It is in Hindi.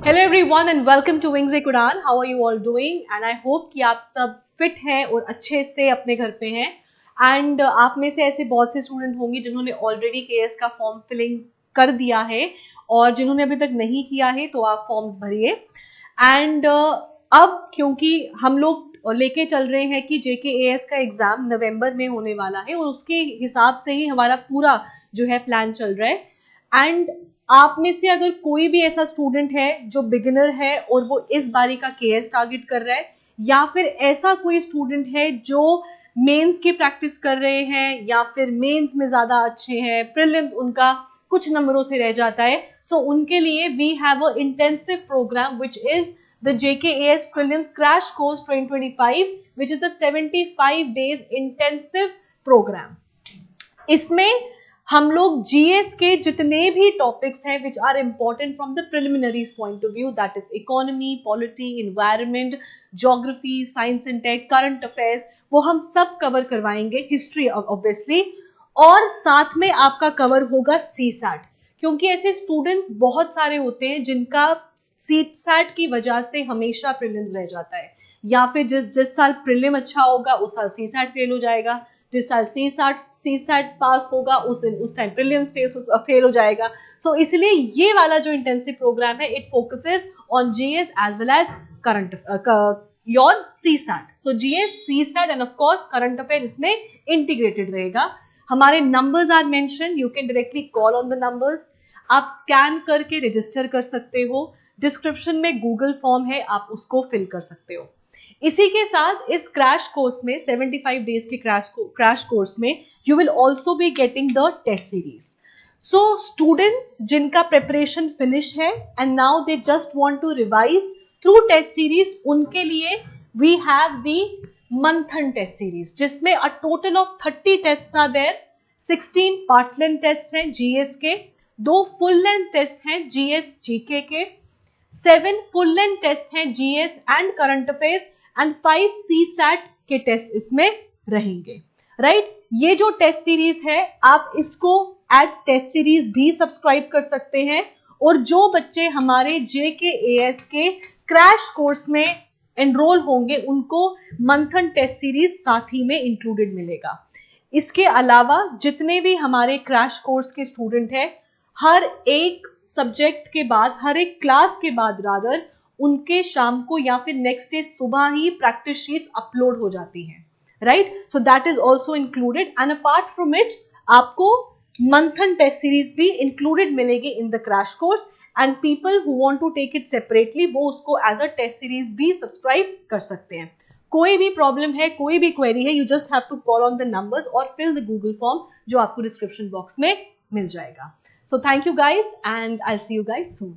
Hello everyone and welcome to wings एक उड़ान। How are you all doing? And I hope कि आप सब फिट हैं और अच्छे से अपने घर पे हैं। एंड आप में से ऐसे बहुत से स्टूडेंट होंगे जिन्होंने ऑलरेडी केएस का फॉर्म फिलिंग कर दिया है, और जिन्होंने अभी तक नहीं किया है तो आप फॉर्म्स भरिए। एंड अब क्योंकि हम लोग लेके चल रहे हैं कि जेकेएएस का एग्जाम नवंबर में होने वाला है और उसके हिसाब से ही हमारा पूरा जो है प्लान चल रहा है। एंड आप में से अगर कोई भी ऐसा स्टूडेंट है जो बिगिनर है और वो इस बारी का केएस टारगेट कर रहा है, या फिर ऐसा कोई स्टूडेंट है जो मेंस की प्रैक्टिस कर रहे हैं या फिर मेंस में ज्यादा अच्छे हैं, प्रीलिम्स उनका कुछ नंबरों से रह जाता है, सो उनके लिए we have a intensive program which is the JKAS Prelims Crash Course 2025, which is the 75 days intensive program. इसमें हम लोग जीएस के जितने भी टॉपिक्स हैं which are important from the preliminaries point of view, that is economy, polity, environment, geography, science and tech, current affairs, वो हम सब कवर करवाएंगे, हिस्ट्री ऑब्वियसली, और साथ में आपका कवर होगा सीसैट, क्योंकि ऐसे स्टूडेंट्स बहुत सारे होते हैं जिनका सीसैट की वजह से हमेशा प्रीलिम्स रह जाता है, या फिर जिस साल प्रीलिम अच्छा होगा उस साल सीसैट फेल हो जाएगा, जिस साल सीसैट पास होगा उस टाइम प्रीलिम्स फेल हो जाएगा। सो इसलिए ये वाला जो इंटेंसिव प्रोग्राम है it focuses on GS as well as current your CSAT. So GS, CSAT and of course current affair इसमें इंटीग्रेटेड रहेगा। हमारे numbers are mention, you can directly call on the numbers, आप स्कैन करके रजिस्टर कर सकते हो, डिस्क्रिप्शन में गूगल फॉर्म है, आप उसको फिल कर सकते हो। इसी के साथ इस क्रैश कोर्स में 75 डेज के क्रैश कोर्स में you will also be getting the test series. So students जिनका प्रिपरेशन फिनिश है and now they just want to revise through test series, उनके लिए we have the Manthan test series, जिसमें a total of 30 test are there. 16 part length test हैं जीएस के, 2 फुल लेंथ टेस्ट हैं जीएस जीके के, 7 फुल लेंथ टेस्ट हैं GS and current affairs, and 5 CSAT के टेस्ट इसमें रहेंगे। राइट, ये जो टेस्ट सीरीज है आप इसको एज टेस्ट सीरीज भी सब्सक्राइब कर सकते हैं, और जो बच्चे हमारे जेकेएएस के क्रैश कोर्स में एनरोल होंगे उनको मंथन टेस्ट सीरीज साथ ही में इंक्लूडेड मिलेगा। इसके अलावा जितने भी हमारे क्रैश कोर्स के स्टूडेंट हैं, हर एक सब्जेक्ट के बाद, हर एक क्लास के बाद रादर, उनके शाम को या फिर नेक्स्ट डे सुबह ही प्रैक्टिस शीट्स अपलोड हो जाती हैं। Right, so that is also included, and apart from it आपको मंथन टेस्ट सीरीज भी इंक्लूडेड मिलेगी in the crash course, and people who want to take it separately वो उसको एज अ टेस्ट सीरीज भी सब्सक्राइब कर सकते हैं। कोई भी प्रॉब्लम है, कोई भी क्वेरी है, you just have to call on the numbers और फिल द गूगल फॉर्म जो आपको डिस्क्रिप्शन बॉक्स में मिल जाएगा। So thank you guys, and I'll see you guys soon.